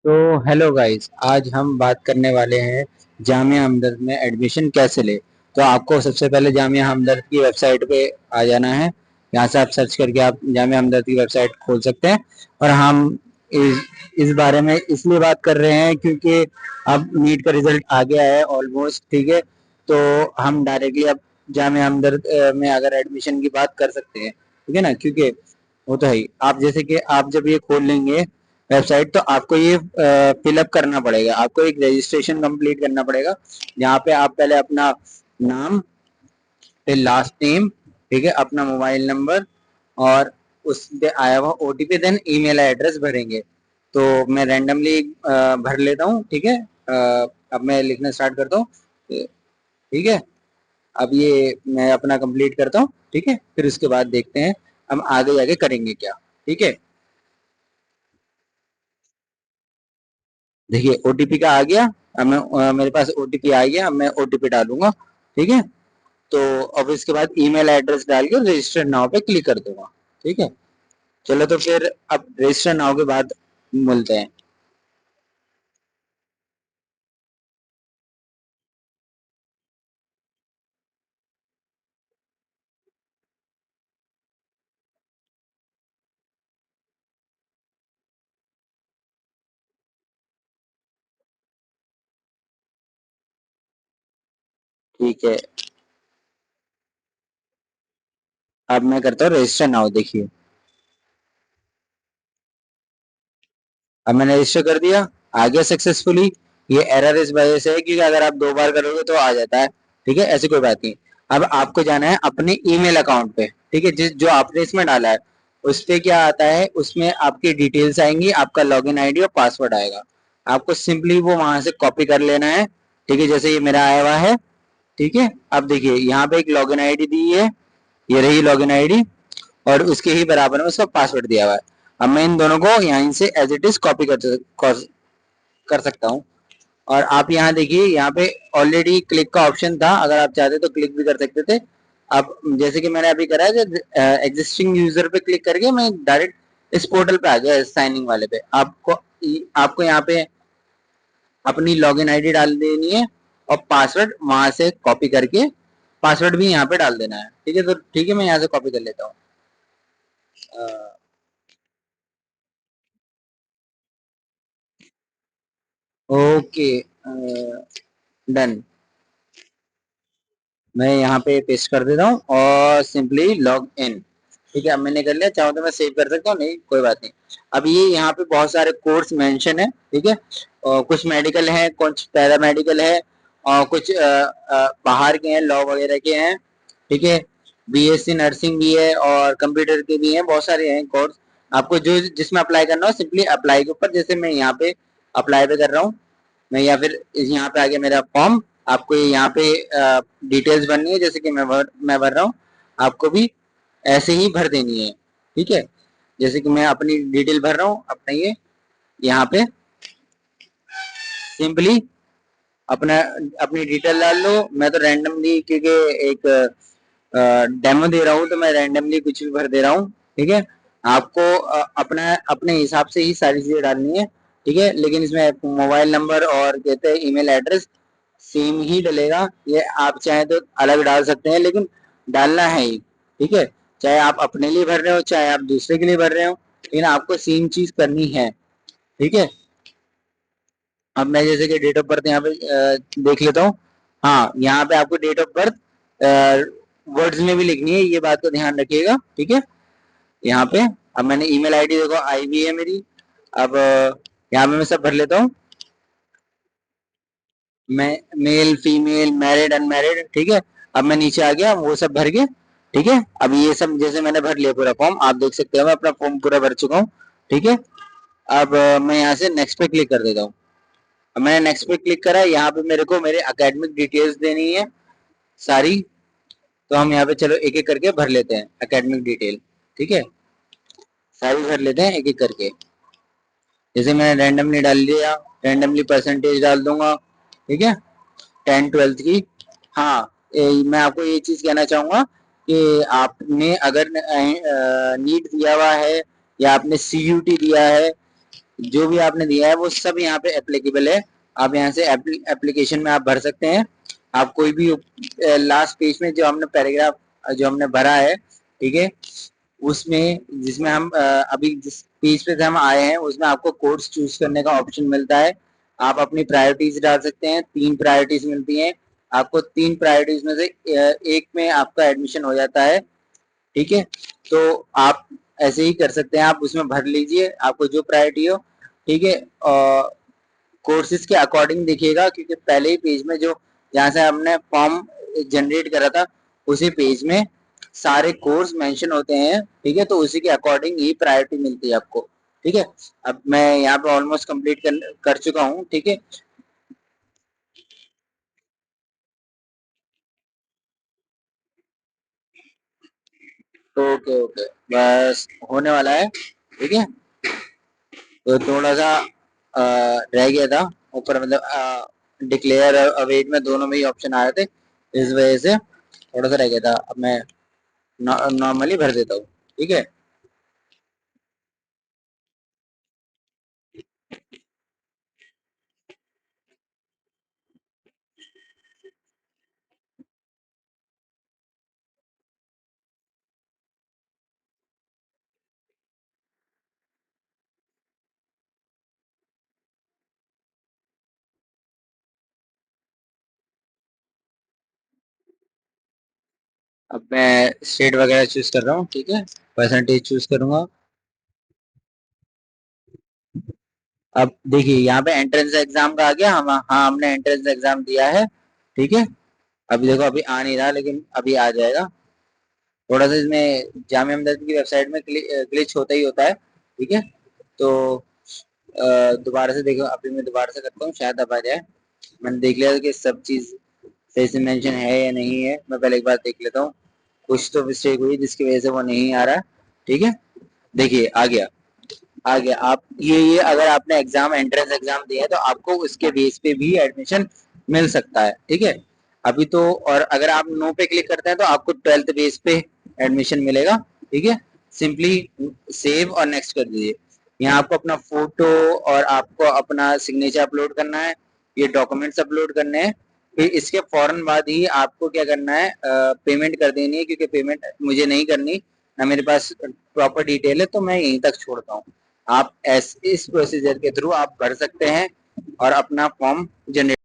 तो hello guys, आज हम बात करने वाले हैं जामिया हमदर्द में एडमिशन कैसे ले। तो आपको सबसे पहले जामिया हमदर्द की वेबसाइट पे आ जाना है। यहाँ से आप सर्च करके आप जामिया हमदर्द की वेबसाइट खोल सकते हैं। और हम इस बारे में इसलिए बात कर रहे हैं क्योंकि अब नीट का रिजल्ट आ गया है ऑलमोस्ट, ठीक है। तो हम डायरेक्टली अब जामिया हमदर्द में अगर एडमिशन की बात कर सकते हैं, ठीक है ना। क्योंकि वो तो है ही, आप जैसे कि आप जब ये खोल लेंगे वेबसाइट, तो आपको ये फिलअप करना पड़ेगा, आपको एक रजिस्ट्रेशन कंप्लीट करना पड़ेगा। जहाँ पे आप पहले अपना नाम, फिर लास्ट नेम, ठीक है, अपना मोबाइल नंबर और उस पे आया हुआ ओटीपी, देन ईमेल एड्रेस भरेंगे। तो मैं रैंडमली भर लेता हूँ, ठीक है। अब मैं लिखना स्टार्ट करता हूँ, ठीक है। अब ये मैं अपना कंप्लीट करता हूँ, ठीक है। फिर उसके बाद देखते हैं हम आगे जाके करेंगे क्या, ठीक है। देखिए ओटीपी का आ गया। अब मैं मेरे पास ओटीपी आ गया, अब मैं ओटीपी डालूंगा, ठीक है। तो अब इसके बाद ईमेल एड्रेस डाल के रजिस्टर नाउ पे क्लिक कर दूंगा, ठीक है। चलो तो फिर अब रजिस्टर नाउ के बाद मिलते हैं। ठीक है, अब मैं करता हूँ रजिस्टर नाउ। देखिए अब मैंने रजिस्टर कर दिया, आ गया सक्सेसफुली। ये एरर इस वजह से है क्योंकि अगर आप दो बार करोगे तो आ जाता है, ठीक है। ऐसी कोई बात नहीं। अब आपको जाना है अपने ईमेल अकाउंट पे, ठीक है, जिस जो आपने इसमें डाला है उस पे क्या आता है, उसमें आपकी डिटेल्स आएंगी, आपका लॉगिन आईडी और पासवर्ड आएगा। आपको सिंपली वो वहां से कॉपी कर लेना है, ठीक है। जैसे ये मेरा आया हुआ है, ठीक है। अब देखिए यहाँ पे एक लॉगिन आईडी दी है, ये रही लॉगिन आईडी, और उसके ही बराबर में उसका पासवर्ड दिया हुआ है। अब मैं इन दोनों को यहाँ से एज इट इज कॉपी कर सकता हूँ। और आप यहाँ देखिए, यहाँ पे ऑलरेडी क्लिक का ऑप्शन था, अगर आप चाहते तो क्लिक भी कर सकते थे। अब जैसे कि मैंने अभी करा है, एग्जिस्टिंग यूजर पे क्लिक करके मैं डायरेक्ट इस पोर्टल पे आ गया, साइनिंग वाले पे। आपको आपको यहाँ पे अपनी लॉगिन आईडी डाल देनी है और पासवर्ड वहां से कॉपी करके पासवर्ड भी यहाँ पे डाल देना है, ठीक है। तो ठीक है, मैं यहाँ से कॉपी कर लेता हूँ। Okay, done. मैं यहाँ पे पेस्ट कर देता हूँ और सिंपली लॉग इन, ठीक है। अब मैंने कर लिया, चाहो तो मैं सेव कर सकता हूँ, नहीं कोई बात नहीं। अब ये यहाँ पे बहुत सारे कोर्स मेंशन है, ठीक है। और कुछ मेडिकल है, कुछ पैरा मेडिकल है, और कुछ बाहर के हैं, लॉ वगैरह के हैं, ठीक है। बीएससी नर्सिंग भी है और कंप्यूटर के भी हैं, बहुत सारे हैं कोर्स। आपको जो जिसमें अप्लाई करना हो सिंपली अप्लाई के ऊपर, जैसे मैं यहाँ पे अप्लाई पे कर रहा हूँ मैं, या फिर यहाँ पे आ गया मेरा फॉर्म। आपको यहाँ पे डिटेल्स भरनी है, जैसे कि मैं भर रहा हूँ, आपको भी ऐसे ही भर देनी है, ठीक है। जैसे कि मैं अपनी डिटेल भर रहा हूँ अपना, ये यहाँ पे सिंपली अपना अपनी डिटेल डाल लो। मैं तो रैंडमली, क्योंकि एक डेमो दे रहा हूँ, तो मैं रैंडमली कुछ भी भर दे रहा हूँ, ठीक है। आपको अपना अपने हिसाब से ही सारी चीजें डालनी है, ठीक है। लेकिन इसमें मोबाइल नंबर और कहते हैं ईमेल एड्रेस सेम ही डलेगा। ये आप चाहे तो अलग डाल सकते हैं, लेकिन डालना है ही, ठीक है। चाहे आप अपने लिए भर रहे हो, चाहे आप दूसरे के लिए भर रहे हो, लेकिन आपको सेम चीज करनी है, ठीक है। अब मैं जैसे कि डेट ऑफ बर्थ यहाँ पे देख लेता हूँ। हाँ, यहाँ पे आपको डेट ऑफ बर्थ वर्ड्स में भी लिखनी है, ये बात का ध्यान रखिएगा, ठीक है। यहाँ पे अब मैंने ईमेल आईडी देखो आई भी है मेरी। अब यहाँ पे मैं सब भर लेता हूँ, मैं मेल फीमेल मैरिड अनमैरिड, ठीक है। अब मैं नीचे आ गया, वो सब भर के, ठीक है। अब ये सब जैसे मैंने भर लिया पूरा फॉर्म, आप देख सकते हो मैं अपना फॉर्म पूरा भर चुका हूँ, ठीक है। अब मैं यहाँ से नेक्स्ट पे क्लिक कर देता हूँ। अब मैंने नेक्स्ट पे क्लिक करा, यहाँ पे मेरे को मेरे एकेडमिक डिटेल्स देनी है सारी। तो हम यहाँ पे चलो एक एक करके भर लेते हैं एकेडमिक डिटेल, ठीक है। सारी भर लेते हैं एक एक करके। जैसे मैंने रैंडमली डाल दिया, रैंडमली परसेंटेज डाल दूंगा, ठीक है, 10 12 की। हाँ, मैं आपको ये चीज कहना चाहूंगा कि आपने अगर नीट दिया हुआ है या आपने सीयूटी दिया है, जो भी आपने दिया है वो सब यहाँ पे एप्लीकेबल है। आप यहाँ से एप्लीकेशन में आप भर सकते हैं। आप कोई भी लास्ट पेज में जो हमने पैराग्राफ जो हमने भरा है, ठीक है, उसमें जिसमें हम अभी जिस पेज पे से हम आए हैं उसमें आपको कोर्स चूज करने का ऑप्शन मिलता है। आप अपनी प्रायोरिटीज डाल सकते हैं। 3 प्रायोरिटीज मिलती हैं आपको। 3 प्रायोरिटीज में से एक में आपका एडमिशन हो जाता है, ठीक है। तो आप ऐसे ही कर सकते हैं, आप उसमें भर लीजिए आपको जो प्रायोरिटी हो, ठीक है। और कोर्सेज के अकॉर्डिंग देखिएगा, क्योंकि पहले ही पेज में जो जहाँ से हमने फॉर्म जनरेट करा था उसी पेज में सारे कोर्स मेंशन होते हैं, ठीक है। तो उसी के अकॉर्डिंग ही प्रायोरिटी मिलती है आपको, ठीक है। अब मैं यहाँ पे ऑलमोस्ट कंप्लीट कर चुका हूँ, ठीक है। ओके ओके, बस होने वाला है, ठीक है। तो थोड़ा सा रह गया था ऊपर, मतलब डिक्लेयर और अवेट में दोनों में ही ऑप्शन आ रहे थे, इस वजह से थोड़ा सा रह गया था। अब मैं नॉर्मली भर देता हूँ, ठीक है। अब मैं स्टेट वगैरह चूज कर रहा हूँ, ठीक है। परसेंटेज चूज करूंगा। अब देखिए यहाँ पे एंट्रेंस एग्जाम का आ गया। हम हाँ, हमने एंट्रेंस एग्जाम दिया है, ठीक है। अभी देखो अभी आ नहीं रहा, लेकिन अभी आ जाएगा। थोड़ा सा इसमें जामिया हमदर्द की वेबसाइट में ग्लिच होता ही होता है, ठीक है। तो दोबारा से देखो, अभी मैं दोबारा से करता हूँ, शायद अब आ जाए। मैंने देख लिया कि सब चीज सही से मेंशन है या नहीं है। मैं पहले एक बार देख लेता हूँ। कुछ तो मिस्टेक हुई जिसकी वजह से वो नहीं आ रहा, ठीक है। देखिए आ गया, आ गया। आप ये अगर आपने एग्जाम एंट्रेंस एग्जाम दिया है तो आपको उसके बेस पे भी एडमिशन मिल सकता है, ठीक है। अभी तो, और अगर आप नो पे क्लिक करते हैं तो आपको 12th बेस पे एडमिशन मिलेगा, ठीक है। सिंपली सेव और नेक्स्ट कर दीजिए। यहाँ आपको अपना फोटो और आपको अपना सिग्नेचर अपलोड करना है, ये डॉक्यूमेंट्स अपलोड करने हैं। फिर इसके फौरन बाद ही आपको क्या करना है, पेमेंट कर देनी है, क्योंकि पेमेंट मुझे नहीं करनी ना, मेरे पास प्रॉपर डिटेल है, तो मैं यहीं तक छोड़ता हूँ। आप इस प्रोसीजर के थ्रू आप भर सकते हैं और अपना फॉर्म जनरेट